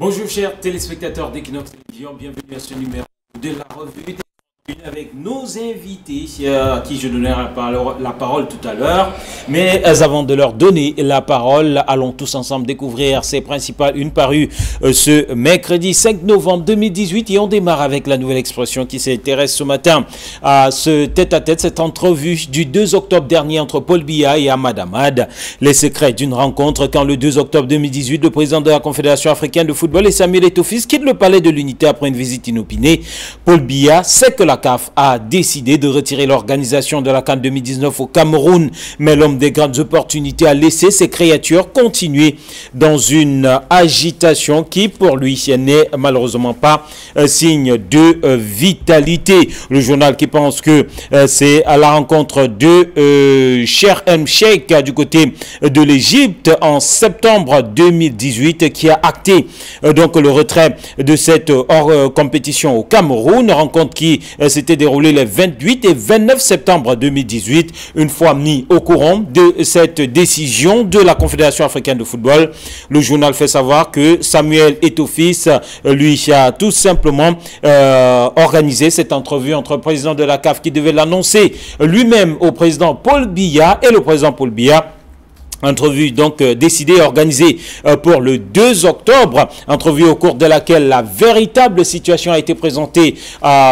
Bonjour chers téléspectateurs d'Equinox Télévision, bienvenue à ce numéro de la revue avec nos invités à qui je donnerai la parole tout à l'heure. Mais avant de leur donner la parole, allons tous ensemble découvrir ces principales unes parues ce mercredi 5 novembre 2018 et on démarre avec la nouvelle expression qui s'intéresse ce matin à ce tête-à-tête, cette entrevue du 2 octobre dernier entre Paul Biya et Ahmad Ahmad. Les secrets d'une rencontre quand le 2 octobre 2018, le président de la Confédération africaine de football et Samuel Eto'o quitte le palais de l'Unité après une visite inopinée. Paul Biya sait que la CAF a décidé de retirer l'organisation de la CAN 2019 au Cameroun, mais l'homme des grandes opportunités a laissé ses créatures continuer dans une agitation qui, pour lui, n'est malheureusement pas signe de vitalité. Le journal qui pense que c'est à la rencontre de Sher El Sheikh du côté de l'Égypte en septembre 2018 qui a acté donc le retrait de cette compétition au Cameroun, rencontre qui s'était déroulée les 28 et 29 septembre 2018. Une fois mis au courant de cette décision de la Confédération africaine de football, le journal fait savoir que Samuel Eto'o lui a tout simplement organisé cette entrevue entre le président de la CAF qui devait l'annoncer lui-même au président Paul Biya et le président Paul Biya. Entrevue donc décidée et organisée pour le 2 octobre, entrevue au cours de laquelle la véritable situation a été présentée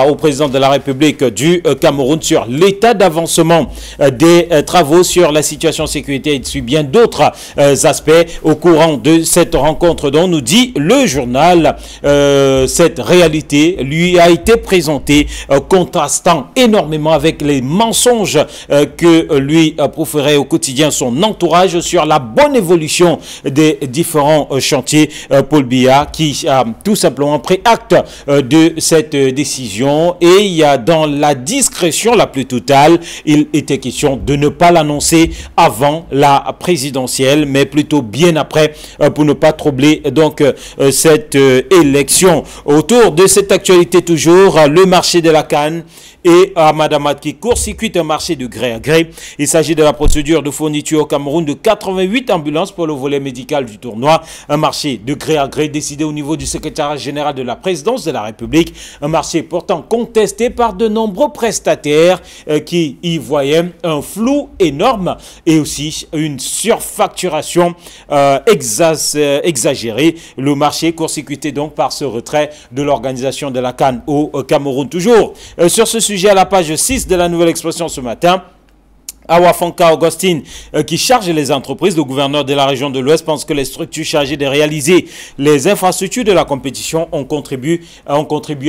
au président de la République du Cameroun sur l'état d'avancement des travaux sur la situation sécurité et sur bien d'autres aspects. Au courant de cette rencontre dont nous dit le journal, cette réalité lui a été présentée contrastant énormément avec les mensonges que lui proférait au quotidien son entourage sur la bonne évolution des différents chantiers. Paul Biya qui a tout simplement pris acte de cette décision et il y a dans la discrétion la plus totale, il était question de ne pas l'annoncer avant la présidentielle mais plutôt bien après pour ne pas troubler donc cette élection. Autour de cette actualité toujours, le marché de la CAN et Ahmad Ahmad qui court-circuite un marché de gré à gré. Il s'agit de la procédure de fourniture au Cameroun de 88 ambulances pour le volet médical du tournoi. Un marché de gré à gré décidé au niveau du secrétariat général de la présidence de la République. Un marché pourtant contesté par de nombreux prestataires qui y voyaient un flou énorme et aussi une surfacturation exagérée. Le marché court-circuité donc par ce retrait de l'organisation de la CAN au Cameroun. Toujours sur ce sujet à la page 6 de la nouvelle expression ce matin, Awafonka Augustine qui charge les entreprises, le gouverneur de la région de l'Ouest pense que les structures chargées de réaliser les infrastructures de la compétition ont contribué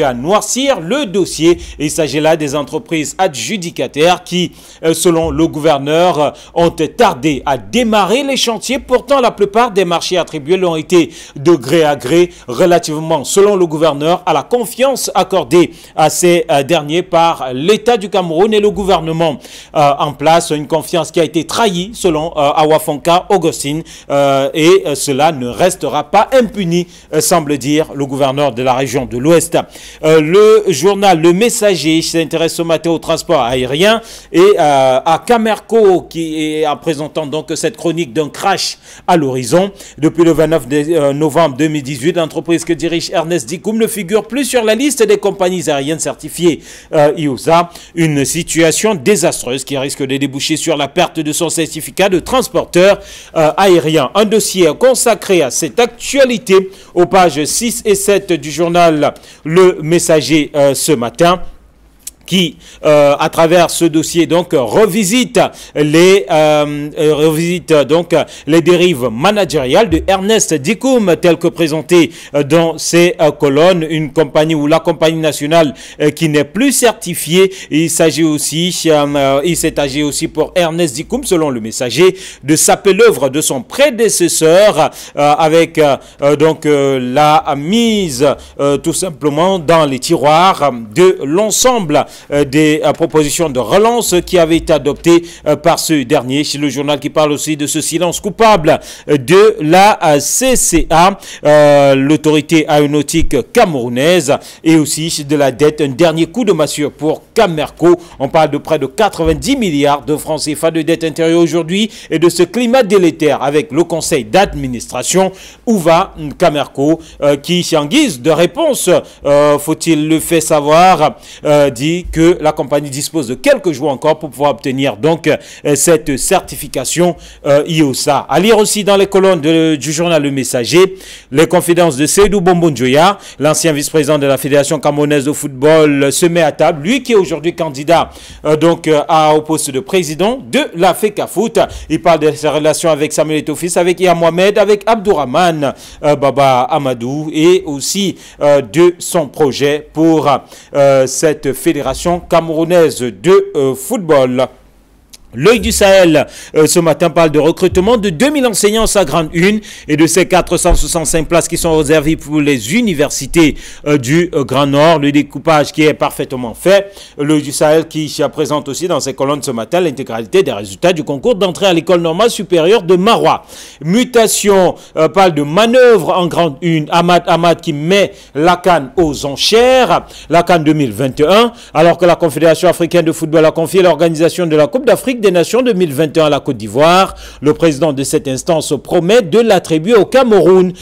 à noircir le dossier. Il s'agit là des entreprises adjudicataires qui, selon le gouverneur, ont tardé à démarrer les chantiers. Pourtant, la plupart des marchés attribués l'ont été de gré à gré relativement, selon le gouverneur, à la confiance accordée à ces derniers par l'État du Cameroun et le gouvernement en place. Une confiance qui a été trahie selon Awafonka Augustine et cela ne restera pas impuni, semble dire le gouverneur de la région de l'Ouest. Le journal Le Messager s'intéresse ce matin au transport aérien et à Camerco qui est en présentant donc cette chronique d'un crash à l'horizon. Depuis le 29 novembre 2018, l'entreprise que dirige Ernest Dikoum ne figure plus sur la liste des compagnies aériennes certifiées IOSA. Une situation désastreuse qui risque de déboucher sur la perte de son certificat de transporteur aérien. Un dossier consacré à cette actualité aux pages 6 et 7 du journal Le Messager ce matin, qui, à travers ce dossier, donc, revisite les dérives managériales de Ernest Dikoum, telles que présentées dans ces colonnes. Une compagnie ou la compagnie nationale qui n'est plus certifiée. Il s'agit aussi, il s'est agi aussi pour Ernest Dikoum, selon Le Messager, de saper l'œuvre de son prédécesseur avec la mise tout simplement dans les tiroirs de l'ensemble des propositions de relance qui avaient été adoptées par ce dernier. C'est le journal qui parle aussi de ce silence coupable de la CCA, l'autorité aéronautique camerounaise, et aussi de la dette. Un dernier coup de massue pour Camerco. On parle de près de 90 milliards de francs CFA de dette intérieure aujourd'hui et de ce climat délétère avec le conseil d'administration. Où va Camerco qui, en guise de réponse, faut-il le faire savoir, dit que la compagnie dispose de quelques jours encore pour pouvoir obtenir donc cette certification IOSA. À lire aussi dans les colonnes du journal Le Messager, les confidences de Seydou Bombonjoya, l'ancien vice-président de la Fédération camerounaise de football, se met à table, lui qui est aujourd'hui candidat au poste de président de la FECAFOOT. Il parle de ses relations avec Samuel Eto'o-Fils, avec Iya Mohamed, avec Abdourahmane Baba Amadou, et aussi de son projet pour cette fédération camerounaise de football. L'œil du Sahel, ce matin, parle de recrutement de 2000 enseignants à grande une et de ces 465 places qui sont réservées pour les universités du Grand Nord. Le découpage qui est parfaitement fait. L'œil du Sahel qui présente aussi dans ses colonnes ce matin l'intégralité des résultats du concours d'entrée à l'école normale supérieure de Marois. Mutation, parle de manœuvre en grande une. Ahmad qui met la CAN aux enchères, la CAN 2021, alors que la Confédération africaine de football a confié l'organisation de la Coupe d'Afrique des Nations 2021 à la Côte d'Ivoire. Le président de cette instance promet de l'attribuer au Cameroun.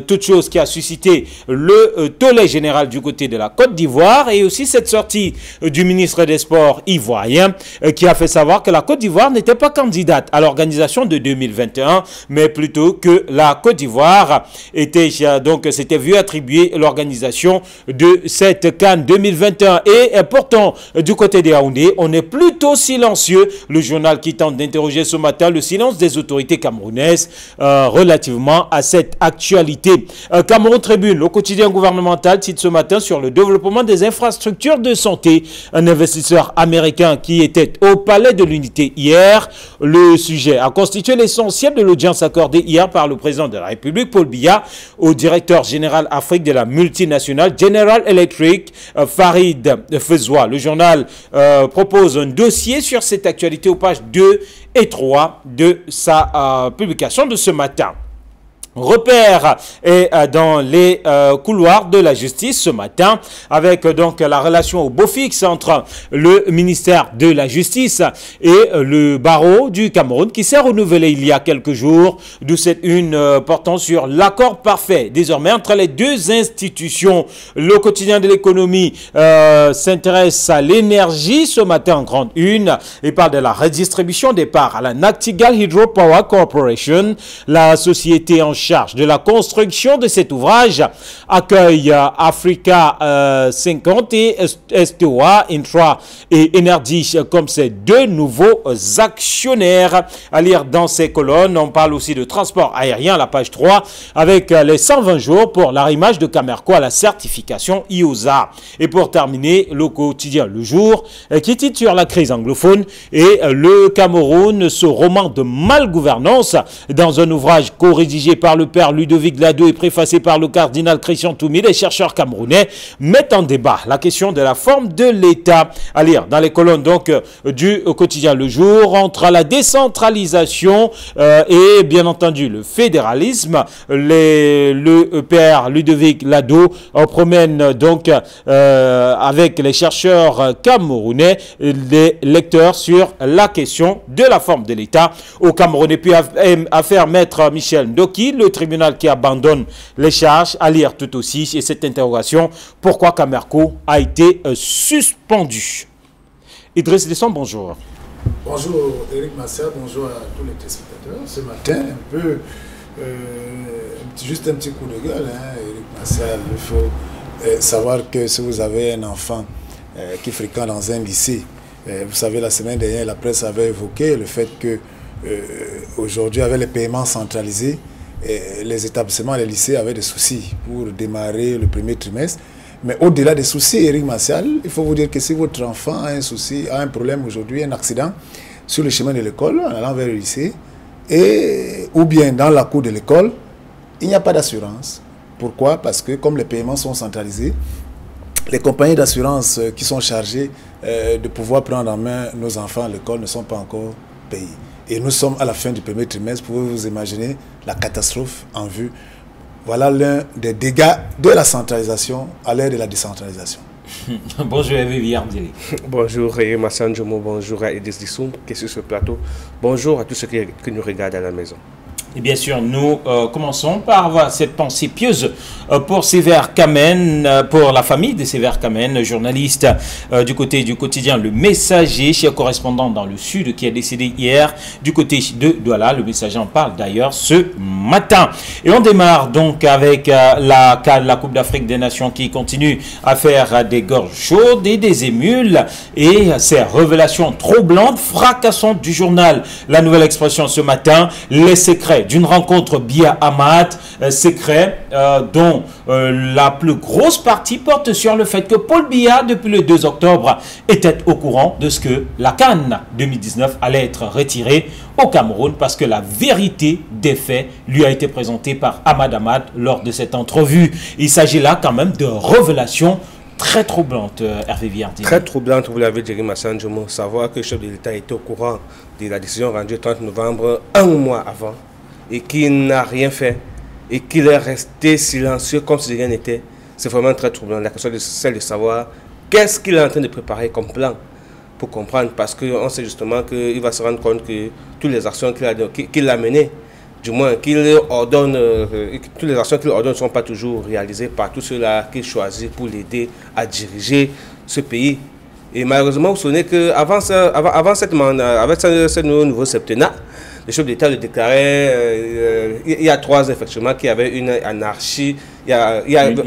Toute chose qui a suscité le tollé général du côté de la Côte d'Ivoire, et aussi cette sortie du ministre des Sports ivoirien qui a fait savoir que la Côte d'Ivoire n'était pas candidate à l'organisation de 2021, mais plutôt que la Côte d'Ivoire était donc s'était vu attribuer l'organisation de cette CAN 2021. Et pourtant, du côté des Yaoundé, on est plutôt silencieux. Le journal qui tente d'interroger ce matin le silence des autorités camerounaises relativement à cette actualité. Cameroun Tribune, le quotidien gouvernemental, cite ce matin sur le développement des infrastructures de santé. Un investisseur américain qui était au Palais de l'Unité hier. Le sujet a constitué l'essentiel de l'audience accordée hier par le président de la République, Paul Biya, au directeur général Afrique de la multinationale General Electric, Farid Fezoua. Le journal propose un dossier sur cette actualité aux pages 2 et 3 de sa publication de ce matin. Repère est dans les couloirs de la justice ce matin, avec donc la relation au beau fixe entre le ministère de la Justice et le barreau du Cameroun qui s'est renouvelé il y a quelques jours, d'où cette une portant sur l'accord parfait désormais entre les deux institutions. Le quotidien de l'économie s'intéresse à l'énergie ce matin en grande une et parle de la redistribution des parts à la Nachtigal Hydropower Corporation, la société en charge de la construction de cet ouvrage accueille Africa 50 et STOA Intra et Energy comme ces deux nouveaux actionnaires. À lire dans ces colonnes, on parle aussi de transport aérien à la page 3 avec les 120 jours pour l'arrimage de Camerco à la certification IOSA. Et pour terminer, le quotidien Le Jour qui titre sur la crise anglophone et le Cameroun, ce roman de malgouvernance dans un ouvrage co-rédigé par le père Ludovic Lado et préfacé par le cardinal Christian Toumi. Les chercheurs camerounais mettent en débat la question de la forme de l'État. À lire dans les colonnes donc du quotidien Le Jour, entre la décentralisation et bien entendu le fédéralisme. Le père Ludovic Lado promène donc avec les chercheurs camerounais les lecteurs sur la question de la forme de l'État au Cameroun. Et puis affaire maître Michel Ndoki, le tribunal qui abandonne les charges. À lire tout aussi, et cette interrogation, pourquoi Camerco a été suspendu. Idriss Desson, bonjour. Bonjour Eric Massard, bonjour à tous les téléspectateurs. Ce matin, juste un petit coup de gueule, Eric Massard. Il faut savoir que si vous avez un enfant qui fréquente dans un lycée, vous savez, la semaine dernière, la presse avait évoqué le fait que aujourd'hui, avec les paiements centralisés, les établissements, les lycées avaient des soucis pour démarrer le premier trimestre. Mais au-delà des soucis, Eric Martial, il faut vous dire que si votre enfant a un souci, a un problème aujourd'hui, un accident sur le chemin de l'école, en allant vers le lycée, ou bien dans la cour de l'école, il n'y a pas d'assurance. Pourquoi? Parce que comme les paiements sont centralisés, les compagnies d'assurance qui sont chargées de pouvoir prendre en main nos enfants à l'école ne sont pas encore payées. Et nous sommes à la fin du premier trimestre. Pouvez-vous vous imaginer la catastrophe en vue? Voilà l'un des dégâts de la centralisation à l'ère de la décentralisation. Bonjour Hervé Villardili. Bonjour Massan Jomo, bonjour à Edis Dissoum qui est sur ce plateau. Bonjour à tous ceux qui nous regardent à la maison. Et bien sûr, nous commençons par avoir cette pensée pieuse pour Sévère Kamen, pour la famille de Sévère Kamen, journaliste du côté du quotidien Le Messager, chef correspondant dans le Sud, qui est décédé hier du côté de Douala. Le Messager en parle d'ailleurs ce matin. Et on démarre donc avec la Coupe d'Afrique des Nations qui continue à faire des gorges chaudes et des émules. Et ces révélations troublantes, fracassantes du journal La Nouvelle Expression ce matin, les secrets d'une rencontre Biya-Hamad, secret dont la plus grosse partie porte sur le fait que Paul Biya, depuis le 2 octobre, était au courant de ce que la CAN 2019 allait être retirée au Cameroun parce que la vérité des faits lui a été présentée par Ahmad Ahmad lors de cette entrevue. Il s'agit là quand même de révélations très troublantes, Hervé Villardili. Très troublante, vous l'avez dit, Massan Jomo, savoir que le chef de l'État était au courant de la décision rendue le 30 novembre, un mois avant, et qu'il n'a rien fait, et qu'il est resté silencieux comme si rien n'était, c'est vraiment très troublant. La question est celle de savoir qu'est-ce qu'il est en train de préparer comme plan pour comprendre, parce qu'on sait justement qu'il va se rendre compte que toutes les actions qu'il a menées, du moins qu'il ordonne, toutes les actions qu'il ordonne ne sont pas toujours réalisées par tous ceux-là qu'il choisit pour l'aider à diriger ce pays. Et malheureusement, vous vous souvenez qu'avant avec ce nouveau septennat, le chef d'État le déclarait, il y a 3 ans effectivement, qu'il y avait une anarchie, il y a une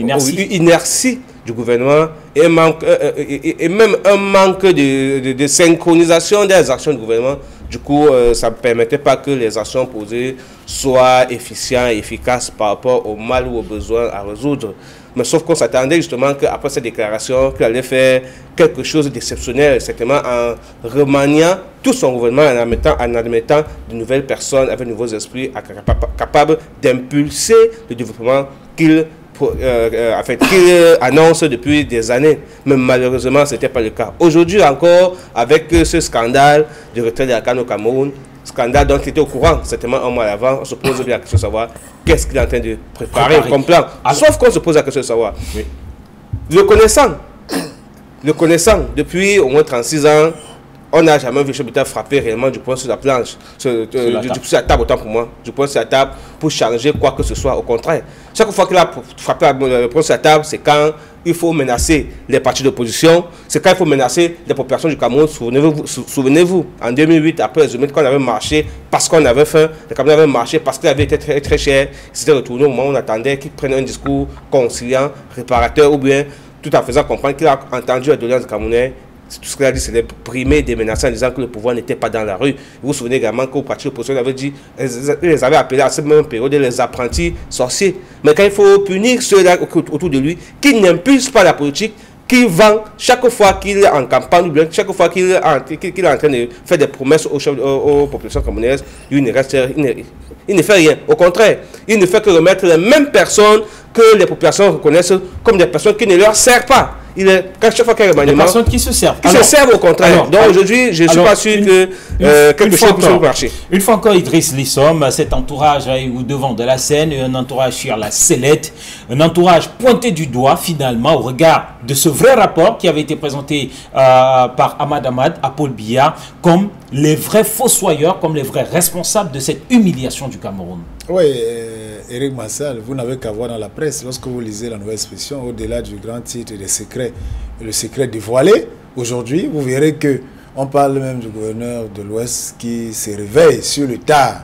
inertie du gouvernement et même un manque de synchronisation des actions du gouvernement. Du coup, ça ne permettait pas que les actions posées soient efficientes et efficaces par rapport au mal ou aux besoins à résoudre. Mais sauf qu'on s'attendait justement qu'après cette déclaration, qu'il allait faire quelque chose d'exceptionnel, certainement en remaniant tout son gouvernement, en admettant de nouvelles personnes avec de nouveaux esprits capables d'impulser le développement qu'il annonce depuis des années. Mais malheureusement, ce n'était pas le cas. Aujourd'hui encore, avec ce scandale de retrait de la CAN au Cameroun, scandale dont il était au courant, certainement un mois avant, on se pose bien la question de savoir qu'est-ce qu'il est en train de préparer comme plan. Sauf qu'on se pose la question de savoir, le connaissant depuis au moins 36 ans, on n'a jamais vu le chef d'État frapper réellement du poing sur la planche, sur la table, autant pour moi, du poing sur la table pour changer quoi que ce soit. Au contraire, chaque fois qu'il a frappé le poing sur la table, c'est quand il faut menacer les partis d'opposition, c'est quand il faut menacer les populations du Cameroun. Souvenez-vous, en 2008, après les émeutes, quand on avait marché parce qu'on avait faim, le Cameroun avait marché parce qu'il avait été très, très cher, c'était retourné au moment où on attendait qu'il prenne un discours conciliant, réparateur, ou bien tout en faisant comprendre qu'il a entendu la doléance camerounais. Tout ce qu'il a dit, c'est de primer, des menaces en disant que le pouvoir n'était pas dans la rue. Vous vous souvenez également qu'au parti d'opposition, il avait dit, ils les avaient appelés à cette même période les apprentis sorciers. Mais quand il faut punir ceux-là autour de lui, qui n'impulsent pas la politique, qui vend chaque fois qu'il est en campagne, ou bien chaque fois qu'il est en train de faire des promesses aux populations camerounaises, il ne fait rien. Au contraire, il ne fait que remettre les mêmes personnes que les populations reconnaissent comme des personnes qui ne leur servent pas. Chaque fois qu'il y a un remaniement, des personnes qui se servent. Qui se servent au contraire. Donc aujourd'hui, je ne suis pas sûr que quelque chose puisse marcher. Une fois encore, Idriss Lissom, cet entourage au devant de la scène, un entourage sur la sellette, un entourage pointé du doigt finalement au regard de ce vrai rapport qui avait été présenté par Ahmad Ahmad à Paul Biya comme les vrais fossoyeurs, comme les vrais responsables de cette humiliation du Cameroun. Oui, Éric Massal, vous n'avez qu'à voir dans la presse, lorsque vous lisez La Nouvelle Expression, au-delà du grand titre des secrets, le secret dévoilé, aujourd'hui, vous verrez qu'on parle même du gouverneur de l'Ouest qui se réveille sur le tard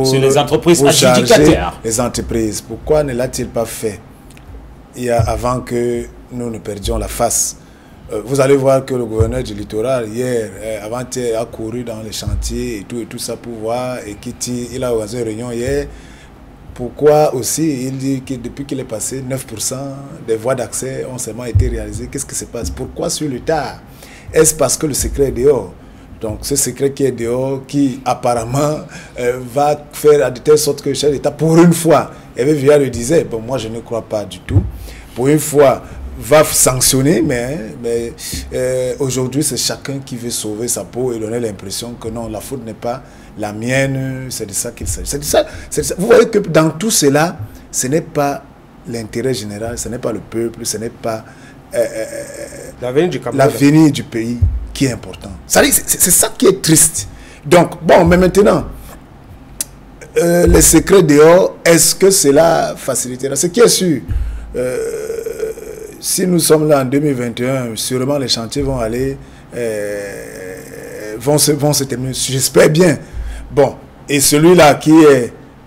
sur les entreprises adjudicataires. Les entreprises. Pourquoi ne l'a-t-il pas fait avant que nous ne perdions la face? Vous allez voir que le gouverneur du littoral, hier, avant-hier, a couru dans les chantiers et tout ça pour voir, et il a organisé une réunion hier. Pourquoi aussi, il dit que depuis qu'il est passé, 9% des voies d'accès ont seulement été réalisées. Qu'est-ce qui se passe? Pourquoi sur le tard? Est-ce parce que le secret est dehors? Donc ce secret qui est dehors, qui apparemment va faire de telle sorte que le chef d'État, pour une fois, Hervé Villardili le disait, bon, moi je ne crois pas du tout, pour une fois, va sanctionner, mais aujourd'hui, c'est chacun qui veut sauver sa peau et donner l'impression que non, la faute n'est pas la mienne, c'est de ça qu'il s'agit. C'est de ça. Vous voyez que dans tout cela, ce n'est pas l'intérêt général, ce n'est pas le peuple, ce n'est pas l'avenir du pays qui est important. C'est ça qui est triste. Donc, bon, mais maintenant, les secrets dehors, est-ce que cela facilitera? Ce qui est sûr, si nous sommes là en 2021, sûrement les chantiers vont aller, vont se terminer, j'espère bien. Bon, et celui-là qui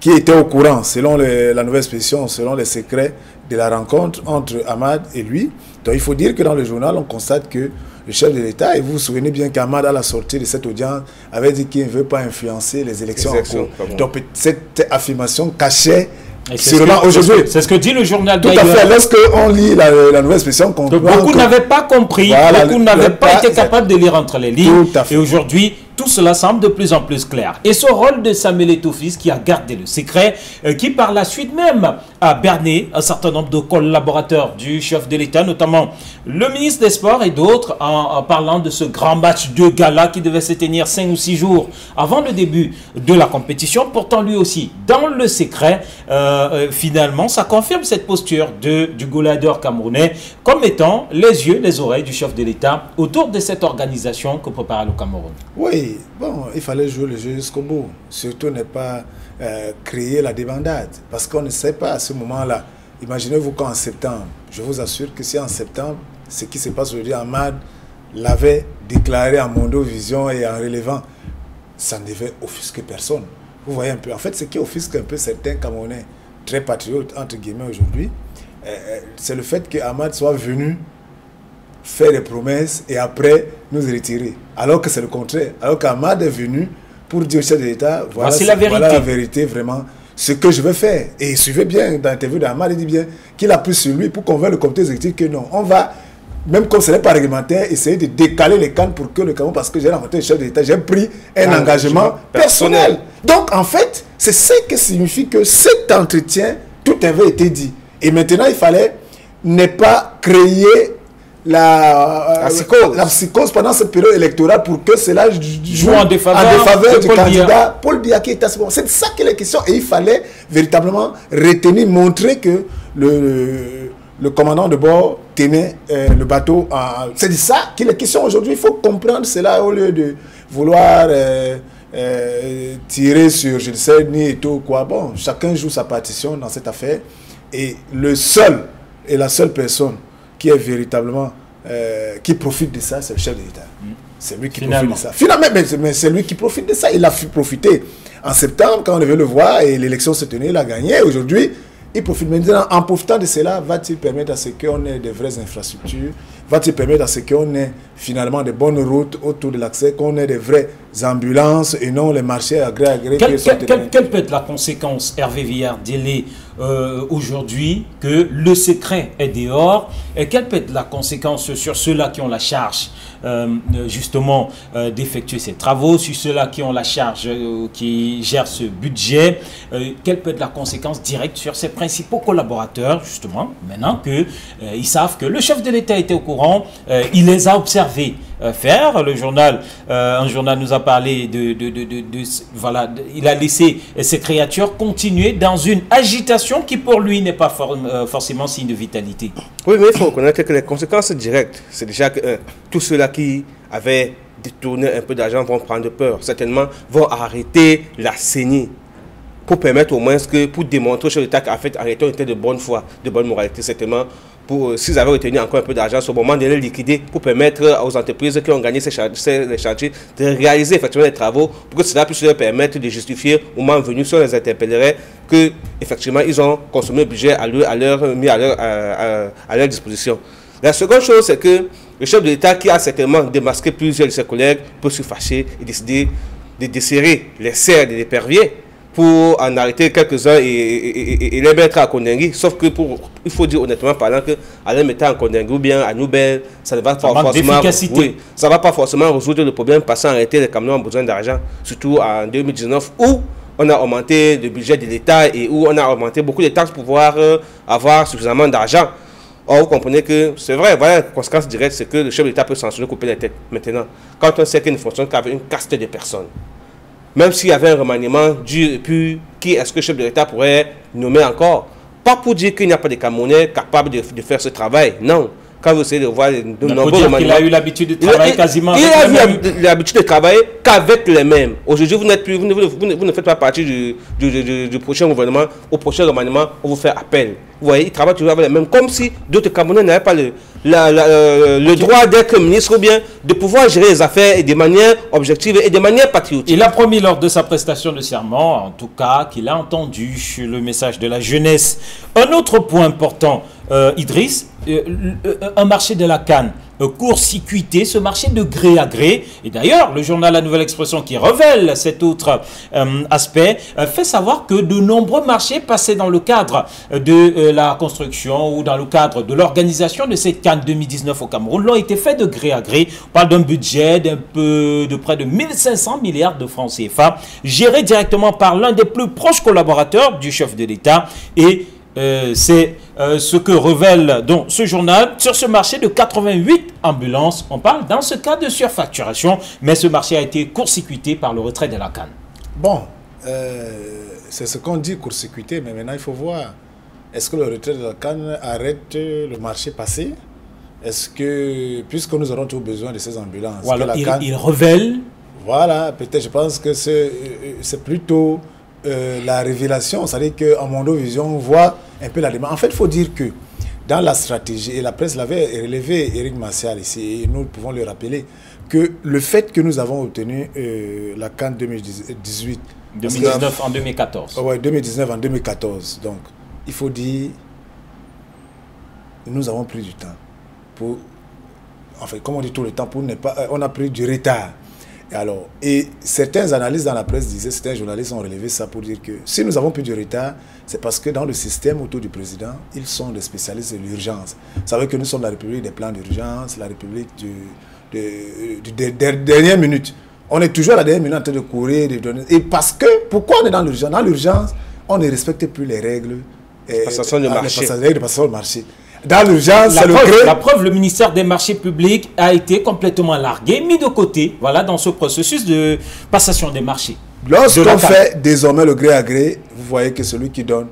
était au courant, selon la nouvelle expression, selon les secrets de la rencontre entre Ahmad et lui, donc il faut dire que dans le journal, on constate que le chef de l'État, et vous vous souvenez bien qu'Ahmad, à la sortie de cette audience, avait dit qu'il ne veut pas influencer les élections en cours. Donc cette affirmation cachait sûrement aujourd'hui. C'est ce que dit le journal. Tout à fait. Lorsqu'on lit la nouvelle expression, beaucoup n'avaient pas compris, voilà, beaucoup n'avaient pas été capables de lire entre les lignes. Et aujourd'hui, tout cela semble de plus en plus clair. Et ce rôle de Samuel Eto'o-Fils qui a gardé le secret, qui par la suite même a berné un certain nombre de collaborateurs du chef de l'État, notamment le ministre des Sports et d'autres, en parlant de ce grand match de gala qui devait se tenir 5 ou 6 jours avant le début de la compétition. Pourtant, lui aussi, dans le secret, finalement, ça confirme cette posture du goléador camerounais comme étant les yeux, les oreilles du chef de l'État autour de cette organisation que prépare le Cameroun. Oui, bon, il fallait jouer le jeu jusqu'au bout. Surtout ne pas créer la débandade. Parce qu'on ne sait pas à ce moment-là. Imaginez-vous qu'en septembre, je vous assure que si en septembre, ce qui se passe aujourd'hui, Ahmad l'avait déclaré en Mondovision et en relevant, ça ne devait offusquer personne. Vous voyez un peu. En fait, ce qui offusque un peu certains Camerounais très patriotes, entre guillemets, aujourd'hui, c'est le fait que Ahmad soit venu faire des promesses et après nous retirer. Alors que c'est le contraire. Alors qu'Ahmad est venu pour dire au chef de l'État, voilà la vérité vraiment, ce que je veux faire. Et suivez bien, dans l'interview d'Ahmad, il dit bien qu'il a pris sur lui pour convaincre le comité exécutif que non, on va, même comme ce n'est pas réglementaire, essayer de décaler les cannes pour que le Cameroun, parce que j'ai rencontré le chef de l'État, j'ai pris un engagement personnel. Donc en fait, c'est ce que signifie que cet entretien, tout avait été dit. Et maintenant, il fallait ne pas créer la psychose pendant cette période électorale pour que cela joue en défaveur du candidat Paul Biya qui est à ce moment. C'est de ça qu'il est question et il fallait véritablement retenir, montrer que le commandant de bord tenait le bateau. C'est de ça qu'il est question aujourd'hui. Il faut comprendre cela au lieu de vouloir tirer sur je ne sais ni et tout quoi. Bon, chacun joue sa partition dans cette affaire et la seule personne qui est véritablement qui profite de ça, c'est le chef de l'État. C'est lui qui profite de ça. Finalement, mais c'est lui qui profite de ça. Il a profité en septembre quand on devait le voir et l'élection se tenait, il a gagné. Aujourd'hui, il profite maintenant. En profitant de cela, va-t-il permettre à ce qu'on ait de vraies infrastructures? Va-t-il permettre à ce qu'on ait finalement de bonnes routes autour de l'accès, qu'on ait de vraies ambulances et non les marchés à gré à gré? Quelle peut être la conséquence, Hervé Villard-Délé, aujourd'hui que le secret est dehors? Et quelle peut être la conséquence sur ceux-là qui ont la charge justement d'effectuer ces travaux, sur ceux-là qui ont la charge, qui gèrent ce budget? Quelle peut être la conséquence directe sur ces principaux collaborateurs, justement, maintenant qu'ils savent que le chef de l'État était au courant, il les a observés faire. Un journal nous a parlé voilà, il a laissé ces créatures continuer dans une agitation qui pour lui n'est pas forcément signe de vitalité. Oui, mais il faut reconnaître que les conséquences directes, c'est déjà que tous ceux-là qui avaient détourné un peu d'argent vont prendre peur, certainement vont arrêter la saignée pour permettre au moins pour démontrer au chef de l'État qu'en fait, arrêtons était de bonne foi, de bonne moralité, certainement. S'ils avaient retenu encore un peu d'argent, c'est au moment de les liquider pour permettre aux entreprises qui ont gagné ces chantiers de réaliser effectivement les travaux pour que cela puisse leur permettre de justifier au moment venu, si on les interpellerait, que effectivement ils ont consommé le budget mis à leur disposition. La seconde chose, c'est que le chef de l'État, qui a certainement démasqué plusieurs de ses collègues, peut se fâcher et décider de desserrer les serres des éperviers pour en arrêter quelques-uns et les mettre à Kondengui. Sauf que il faut dire honnêtement parlant que à les mettre à Kondengui ou bien à Noubel, ça ne va pas forcément, ça va pas forcément résoudre le problème parce qu'arrêter les camions ont besoin d'argent, surtout en 2019 où on a augmenté le budget de l'État et où on a augmenté beaucoup de taxes pour pouvoir avoir suffisamment d'argent. Or, vous comprenez que c'est vrai, voilà, la conséquence directe, c'est que le chef de l'État peut sanctionner, couper les têtes. Maintenant, quand on sait qu'il ne fonctionne qu'avec une caste de personnes, même s'il y avait un remaniement dur et puis qui est-ce que le chef de l'État pourrait nommer encore? Pas pour dire qu'il n'y a pas de Camerounais capables de faire ce travail, non. Quand vous essayez de voir de nombreux remaniements... Il a eu l'habitude de travailler quasiment avec les mêmes. Il a eu l'habitude de travailler qu'avec les mêmes. Aujourd'hui, vous ne faites pas partie du prochain gouvernement. Au prochain remaniement, on vous fait appel. Vous voyez, il travaille toujours avec les mêmes. Comme si d'autres Camerounais n'avaient pas le droit d'être ministre ou bien de pouvoir gérer les affaires de manière objective et de manière patriotique. Il a promis lors de sa prestation de serment, en tout cas, qu'il a entendu le message de la jeunesse. Un autre point important, Idriss, un marché de la canne court-circuité, ce marché de gré à gré. Et d'ailleurs, le journal La Nouvelle Expression qui révèle cet autre aspect fait savoir que de nombreux marchés passés dans le cadre de la construction ou dans le cadre de l'organisation de cette canne 2019 au Cameroun l'ont été faits de gré à gré. On parle d'un budget de près de 1500 milliards de francs CFA, géré directement par l'un des plus proches collaborateurs du chef de l'État. Et c'est ce que révèle donc ce journal sur ce marché de 88 ambulances. On parle dans ce cas de surfacturation, mais ce marché a été court-circuité par le retrait de la canne. Bon, c'est ce qu'on dit court-circuité, mais maintenant il faut voir. Est-ce que le retrait de la canne arrête le marché passé? Est-ce que, puisque nous aurons toujours besoin de ces ambulances, voilà, il révèle. Voilà, peut-être, je pense que c'est plutôt la révélation, c'est-à-dire qu'en Mondovision, on voit un peu la demande. En fait, il faut dire que dans la stratégie, et la presse l'avait relevé, Éric Martial ici, et nous pouvons le rappeler, que le fait que nous avons obtenu la CAN 2018, 2019 en 2014. Ouais, 2019 en 2014. Donc, il faut dire, nous avons pris du temps pour, en fait, comme on dit tout le temps, pour ne pas, on a pris du retard. Et certains analystes dans la presse disaient, certains journalistes ont relevé ça pour dire que si nous avons plus de retard, c'est parce que dans le système autour du président, ils sont des spécialistes de l'urgence. Vous savez que nous sommes la République des plans d'urgence, la République de dernière minute. On est toujours à la dernière minute en train de courir, de donner. Et parce que, pourquoi on est dans l'urgence? Dans l'urgence, on ne respecte plus les règles de passation de marché. Dans l'urgence, c'est le gré. La preuve, le ministère des marchés publics a été complètement largué, mis de côté, voilà, dans ce processus de passation des marchés. Lorsqu'on fait désormais le gré à gré, vous voyez que celui qui donne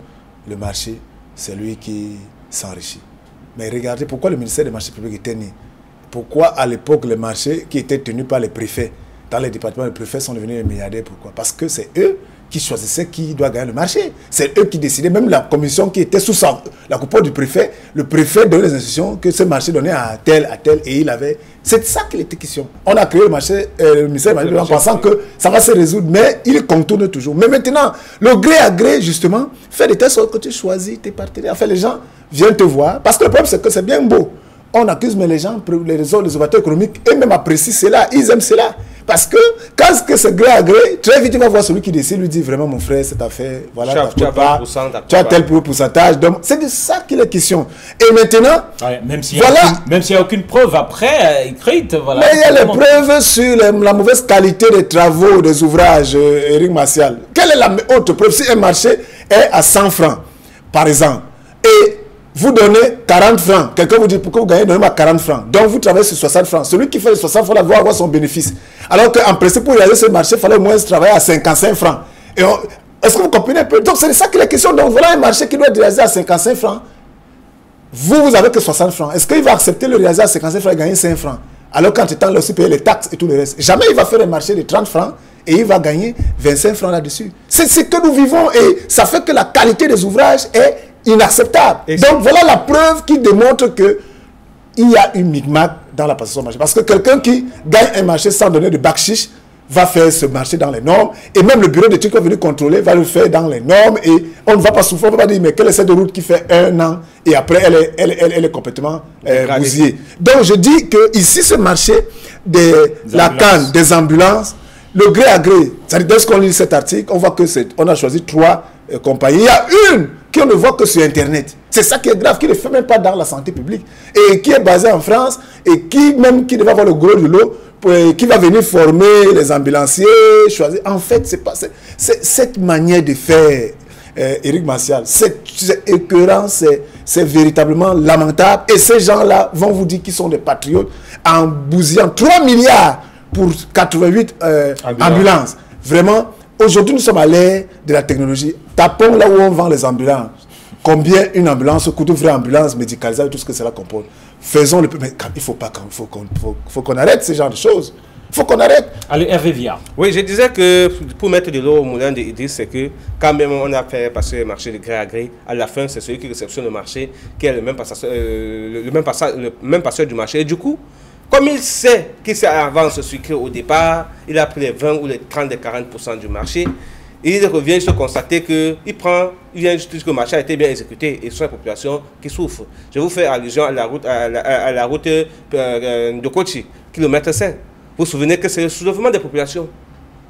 le marché, c'est lui qui s'enrichit. Mais regardez pourquoi le ministère des marchés publics était né. Pourquoi à l'époque les marchés qui étaient tenus par les préfets, dans les départements, les préfets sont devenus les milliardaires. Pourquoi? Parce que c'est eux qui choisissaient qui doit gagner le marché. C'est eux qui décidaient, même la commission qui était sous la coupe du préfet, le préfet donnait les instructions que ce marché donnait à tel, et il avait... C'est ça qu'il était question. On a créé le marché, le ministère des marchés en pensant que ça va se résoudre, mais il contourne toujours. Mais maintenant, le gré à gré, justement, fait de telle sorte que tu choisis tes partenaires. Enfin, les gens viennent te voir, parce que le problème, c'est que c'est bien beau. On accuse, mais les gens, les opérateurs économiques, et même apprécient cela, ils aiment cela. Parce que quand c'est gré à gré, très vite, il va voir celui qui décide, lui dit vraiment, mon frère, cette affaire, voilà, tu as tel pourcentage. C'est de ça qu'il est question. Et maintenant, ouais, même s'il n'y a aucune preuve après écrite, voilà. Mais il y a les preuves sur la mauvaise qualité des travaux, des ouvrages, Éric Martial. Quelle est la autre preuve? Si un marché est à 100 francs, par exemple, et vous donnez 40 francs. Quelqu'un vous dit pourquoi vous gagnez, donnez-moi 40 francs. Donc vous travaillez sur 60 francs. Celui qui fait les 60 francs va avoir son bénéfice. Alors qu'en principe, pour réaliser ce marché, il fallait au moins travailler à 55 francs. Est-ce que vous comprenez un peu? Donc c'est de ça qu'il est question. Donc voilà un marché qui doit être réalisé à 55 francs. Vous avez que 60 francs. Est-ce qu'il va accepter le réaliser à 55 francs et gagner 5 francs? Alors qu'en temps, il a aussi payé les taxes et tout le reste. Jamais il va faire un marché de 30 francs et il va gagner 25 francs là-dessus. C'est ce que nous vivons et ça fait que la qualité des ouvrages est inacceptable. Donc voilà la preuve qui démontre que il y a une micmac dans la passation de marché. Parce que quelqu'un qui gagne un marché sans donner de bakshish va faire ce marché dans les normes. Et même le bureau d'études qui va venir contrôler va le faire dans les normes. Et on ne va pas souffrir, on ne va pas dire mais quelle est cette route qui fait 1 an et après elle est complètement bousillée. Donc je dis que ici ce marché de la canne, des ambulances, le gré à gré, c'est-à-dire dès qu'on lit cet article, on voit que on a choisi 3 compagnies. Il y a une qu'on ne voit que sur Internet. C'est ça qui est grave, qui ne fait même pas dans la santé publique. Et qui est basée en France, et qui devait avoir le gros du lot, qui va venir former les ambulanciers, choisir. En fait, c'est cette manière de faire, Éric Martial, c'est écœurant, c'est véritablement lamentable. Et ces gens-là vont vous dire qu'ils sont des patriotes en bousillant 3 milliards pour 88 ambulances. Vraiment, aujourd'hui, nous sommes à l'ère de la technologie. Tapons là où on vend les ambulances. Combien une ambulance coûte, une vraie ambulance médicalisée, tout ce que cela comporte. Faisons le peu. Mais il faut qu'on arrête ce genre de choses. Il faut qu'on arrête. Allez, Hervé Viard. Oui, je disais que pour mettre de l'eau au moulin d'Idriss, c'est que quand même on a fait passer le marché de gré à gré, à la fin, c'est celui qui réceptionne le marché qui est le même passeur du marché. Et du coup, comme il sait qu'il s'est avancé sucré au départ, il a pris les 20 ou les 30 et 40% du marché. Et il revient se constater qu'il vient juste que le marché a été bien exécuté et ce sont les populations qui souffrent. Je vous fais allusion à la route de Kochi, kilomètre 5. Vous vous souvenez que c'est le soulèvement des populations.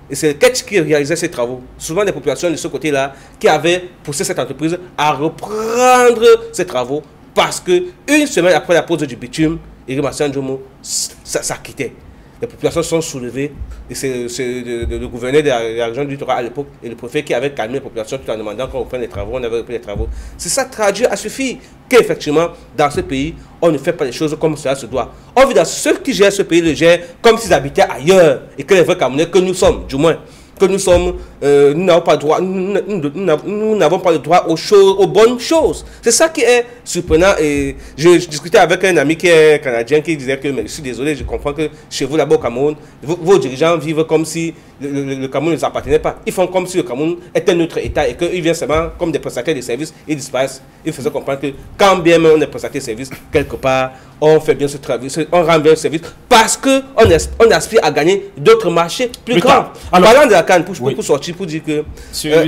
Et c'est le Ketch qui réalisait ces travaux. Souvent des populations de ce côté-là qui avaient poussé cette entreprise à reprendre ces travaux parce qu'une semaine après la pose du bitume, Iri Massan Djomo, ça quittait. Les populations sont soulevées et c'est le gouverneur de la région du Littoral à l'époque et le préfet qui avait calmé les populations tout en demandant qu'on reprenne les travaux, on avait repris les travaux. C'est ça traduit à suffire qu'effectivement dans ce pays on ne fait pas les choses comme cela se doit. On vit dans ceux qui gèrent ce pays le gèrent comme s'ils habitaient ailleurs et que les vrais Camerounais que nous sommes, du moins, que nous sommes, nous n'avons pas droit, nous n'avons pas le droit aux bonnes choses. C'est ça qui est surprenant. Et je discutais avec un ami qui est canadien qui disait que, mais je suis désolé, je comprends que chez vous là-bas au Cameroun, vos dirigeants vivent comme si le Cameroun ne les appartenait pas. Ils font comme si le Cameroun était notre État et qu'ils viennent seulement comme des prestataires de services, ils disparaissent. Ils faisaient comprendre que quand bien même on est prestataire de services, quelque part, on fait bien ce travail, on rend bien le service parce qu'on aspire à gagner d'autres marchés plus grands. Alors, parlant de la canne, pour sortir, pour dire que...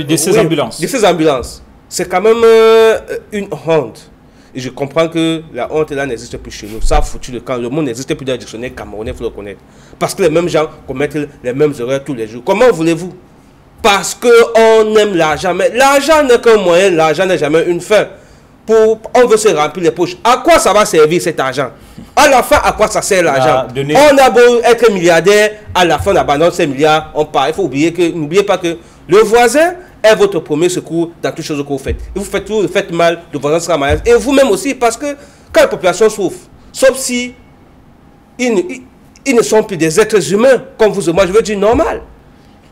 de ces ambulances. De ces ambulances. C'est quand même une honte. Et je comprends que la honte là n'existe plus chez nous. Ça a foutu le camp. Le monde n'existe plus dans le dictionnaire camerounais, il faut le connaître. Parce que les mêmes gens commettent les mêmes erreurs tous les jours. Comment voulez-vous? Parce qu'on aime l'argent. Mais l'argent n'est qu'un moyen, l'argent n'est jamais une fin. On veut se remplir les poches. À quoi ça va servir cet argent? À la fin, à quoi ça sert l'argent? On a beau être milliardaire, à la fin on abandonne ces milliards, on part. Il faut n'oubliez pas que le voisin est votre premier secours dans toutes choses que vous faites. Et vous faites tout, vous faites mal, le voisin sera malade. Et vous-même aussi, parce que quand la population souffre, sauf si ils ne sont plus des êtres humains, comme vous et moi, je veux dire normal.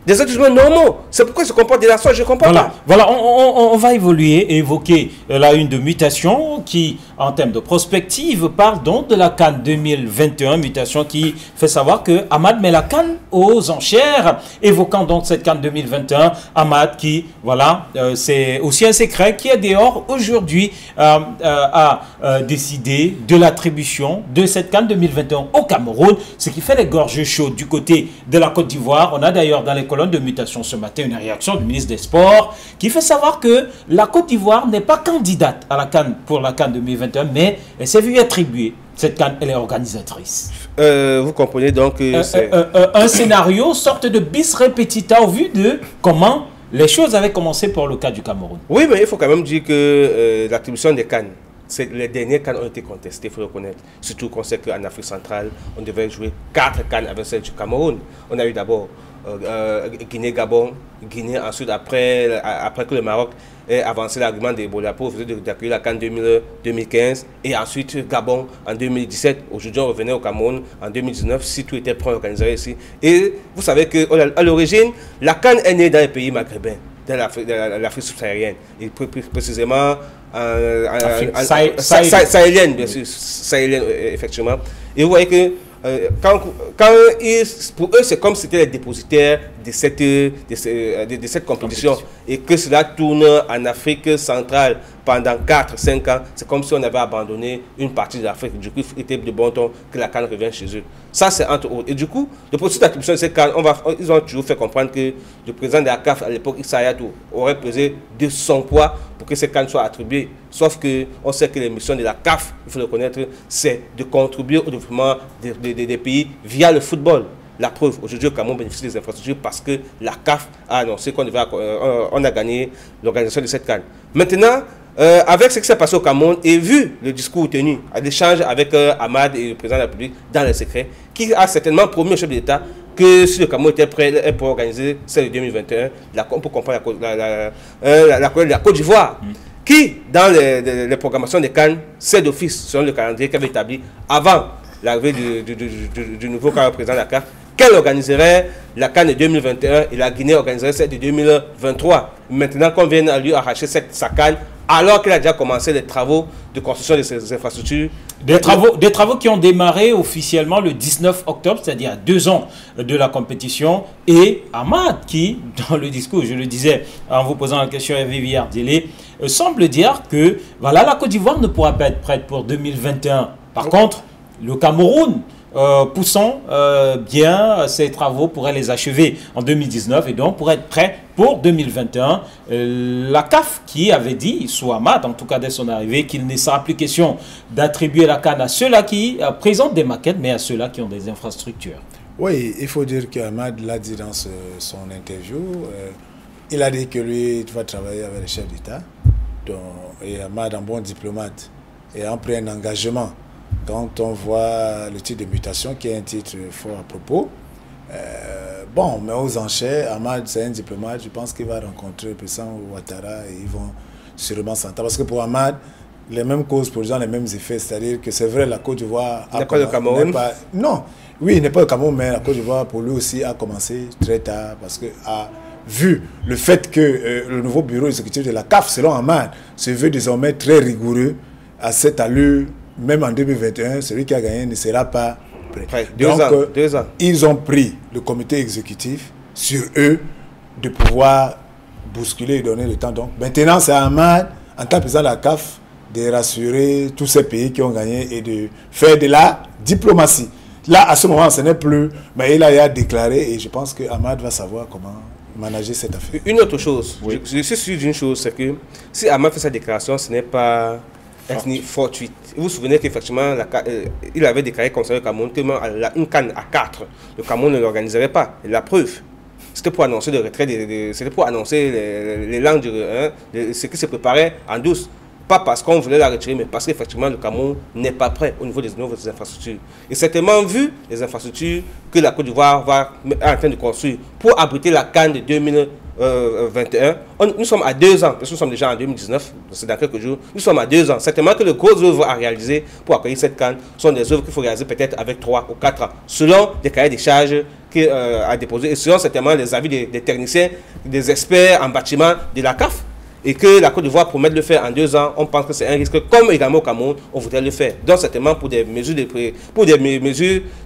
Des êtres humains normaux. C'est pourquoi ils se comportent de la sorte, je ne comprends pas. Voilà, on va évoluer et évoquer la une de mutation qui, en termes de prospective, parle donc de la CAN 2021, mutation qui fait savoir que Hamad met la CAN aux enchères, évoquant donc cette CAN 2021. Hamad qui, voilà, c'est aussi un secret qui est dehors aujourd'hui, a décidé de l'attribution de cette CAN 2021 au Cameroun, ce qui fait les gorges chaudes du côté de la Côte d'Ivoire. On a d'ailleurs dans les colonne de mutation ce matin une réaction du ministre des Sports qui fait savoir que la Côte d'Ivoire n'est pas candidate à la CAN pour la CAN 2021, mais elle s'est vue attribuer. Cette CAN, elle est organisatrice. Vous comprenez donc un scénario, sorte de bis repetita au vu de comment les choses avaient commencé pour le cas du Cameroun. Oui, mais il faut quand même dire que l'attribution des CAN, les derniers CAN ont été contestés, il faut le reconnaître. Surtout qu'on sait qu'en Afrique centrale, on devait jouer 4 CAN avec celle du Cameroun. On a eu d'abord Guinée-Gabon, Guinée, ensuite après que le Maroc ait avancé l'argument des Bola pour d'accueillir la CAN 2015 et ensuite Gabon en 2017. Aujourd'hui on revenait au Cameroun en 2019 si tout était prêt organisé ici. Et vous savez qu'à l'origine, la CAN est née dans les pays maghrébins, dans l'Afrique subsaharienne, et plus précisément sahélienne, bien sûr, sahélienne effectivement. Et vous voyez que pour eux, c'est comme si c'était les dépositaires de cette compétition et que cela tourne en Afrique centrale pendant 4-5 ans. C'est comme si on avait abandonné une partie de l'Afrique. Du coup, il était de bon ton que la CAN revienne chez eux. Ça, c'est entre autres. Et du coup, le processus d'attribution de cette CAN, ils ont toujours fait comprendre que le président de la CAF à l'époque, Issa Hayatou, aurait pesé de son poids pour que cette CAN soit attribuée. Sauf qu'on sait que les missions de la CAF, il faut le connaître, c'est de contribuer au développement des pays via le football. La preuve, aujourd'hui, le Cameroun bénéficie des infrastructures parce que la CAF a annoncé qu'on a gagné l'organisation de cette CAN. Maintenant, avec ce qui s'est passé au Cameroun et vu le discours tenu, l'échange avec Hamad et le président de la République dans les secrets, qui a certainement promis au chef de l'État que si le Cameroun était prêt pour organiser celle de 2021, on peut comprendre la Côte d'Ivoire. qui, dans les programmations des CAN, c'est d'office, selon le calendrier qu'elle avait établi avant l'arrivée du nouveau président de la CAF, qu'elle organiserait la CAN de 2021 et la Guinée organiserait celle de 2023. Maintenant qu'on vient à lui arracher sa CAN, alors qu'elle a déjà commencé les travaux de construction de ces infrastructures. Des travaux qui ont démarré officiellement le 19 octobre, c'est-à-dire à 2 ans de la compétition. Et Ahmad, qui, dans le discours, je le disais en vous posant la question à Hervé Délé, semble dire que voilà, la Côte d'Ivoire ne pourra pas être prête pour 2021. Par contre, le Cameroun, poussant bien ces travaux, pourrait les achever en 2019 et donc pour être prêt pour 2021. La CAF qui avait dit, sous Ahmad en tout cas dès son arrivée, qu'il ne sera plus question d'attribuer la CAN à ceux-là qui présentent des maquettes, mais à ceux-là qui ont des infrastructures. Oui, il faut dire qu'Ahmad l'a dit dans son interview. Il a dit que lui, il va travailler avec les chefs d'État. Et Ahmad, un bon diplomate, et a pris un engagement. Quand on voit le titre de mutation, qui est un titre fort à propos, bon, mais aux enchères, Ahmad, c'est un diplomate, je pense qu'il va rencontrer le président Ouattara et ils vont sûrement s'entendre. Parce que pour Ahmad, les mêmes causes produisent les mêmes effets, c'est-à-dire que c'est vrai, la Côte d'Ivoire n'est pas le Cameroun. Non, oui, il n'est pas le Cameroun, mais la Côte d'Ivoire, pour lui aussi, a commencé très tard, parce que vu le fait que le nouveau bureau exécutif de la CAF, selon Ahmad, se veut désormais très rigoureux à cette allure. Même en 2021, celui qui a gagné ne sera pas prêt. Donc, 2 ans. Ils ont pris le comité exécutif sur eux de pouvoir bousculer et donner le temps. Donc, maintenant, c'est à Ahmad, en tant que président de la CAF, de rassurer tous ces pays qui ont gagné et de faire de la diplomatie. Là, à ce moment, ce n'est plus, mais il a déclaré et je pense que Ahmad va savoir comment manager cette affaire. Une autre chose, oui. Je suis sûr d'une chose, c'est que si Ahmad fait sa déclaration, ce n'est pas fortuite. Vous vous souvenez qu'effectivement, il avait déclaré concernant le Cameroun que une canne à 4, le Cameroun ne l'organiserait pas. Et la preuve, c'était pour annoncer le retrait, c'était pour annoncer les langues, ce qui se préparait en douce. Pas parce qu'on voulait la retirer, mais parce qu'effectivement, le Cameroun n'est pas prêt au niveau des nouvelles infrastructures. Et certainement, vu les infrastructures que la Côte d'Ivoire est en train de construire pour abriter la CAN de 2021, nous sommes à 2 ans, parce que nous sommes déjà en 2019, c'est dans quelques jours, nous sommes à 2 ans. Certainement que les grosses œuvres à réaliser pour accueillir cette CAN sont des œuvres qu'il faut réaliser peut-être avec 3 ou 4 ans, selon des cahiers des charges à déposer et selon certainement les avis des techniciens, des experts en bâtiment de la CAF. Et que la Côte d'Ivoire promet de le faire en 2 ans, on pense que c'est un risque, comme également au Cameroun, on voudrait le faire. Donc certainement pour des mesures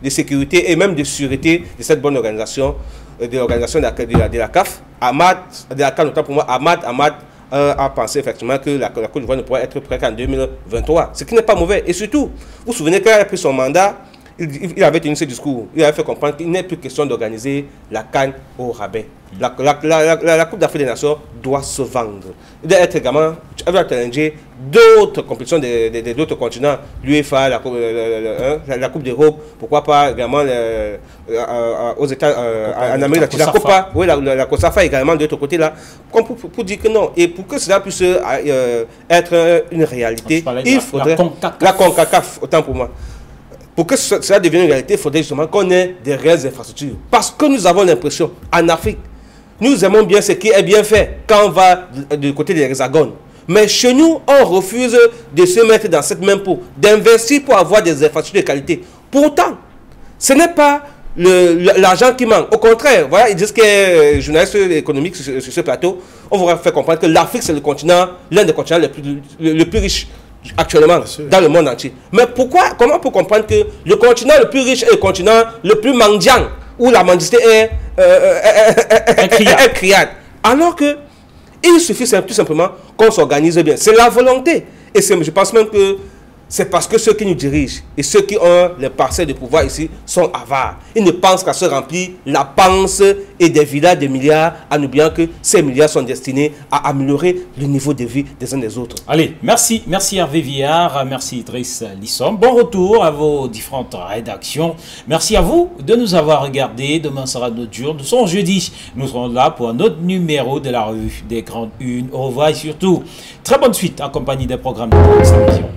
de sécurité et même de sûreté de cette bonne organisation, de l'organisation de la CAF, Ahmad, de la CAN, autant pour moi, Ahmad a pensé effectivement que la Côte d'Ivoire ne pourrait être prête qu'en 2023, ce qui n'est pas mauvais. Et surtout, vous vous souvenez qu'il a pris son mandat, il avait tenu ce discours, il avait fait comprendre qu'il n'est plus question d'organiser la CAN au rabais. La Coupe d'Afrique des Nations doit se vendre. Il doit être également, avec challenger d'autres compétitions d'autres continents, l'UEFA, la Coupe d'Europe, pourquoi pas également aux États, en Amérique latine, la Copa, oui, la COSAFA également de l'autre côté là, pour dire que non. Et pour que cela puisse être une réalité, il faudrait la CONCACAF, autant pour moi. Pour que cela devienne une réalité, il faudrait justement qu'on ait des réelles infrastructures. Parce que nous avons l'impression, en Afrique, nous aimons bien ce qui est bien fait quand on va du côté des hexagones. Mais chez nous, on refuse de se mettre dans cette même peau, d'investir pour avoir des infrastructures de qualité. Pourtant, ce n'est pas l'argent qui manque. Au contraire, voilà, ils disent que journalistes économiques sur ce plateau, on vous fait comprendre que l'Afrique, c'est le continent, l'un des continents le plus riche actuellement dans le monde entier. Mais pourquoi, comment on peut comprendre que le continent le plus riche est le continent le plus mendiant, où la mendicité est criade, alors que il suffit tout simplement qu'on s'organise bien. C'est la volonté. Et je pense même que c'est parce que ceux qui nous dirigent et ceux qui ont les parcelles de pouvoir ici sont avares. Ils ne pensent qu'à se remplir la panse et des villas de milliards, en oubliant que ces milliards sont destinés à améliorer le niveau de vie des uns des autres. Allez, merci Hervé Viard, merci Idriss Lissom. Bon retour à vos différentes rédactions. Merci à vous de nous avoir regardés. Demain sera notre jour. Nous sommes jeudi. Nous serons là pour un autre numéro de la revue des Grandes Unes. Au revoir et surtout, très bonne suite en compagnie des programmes de télévision.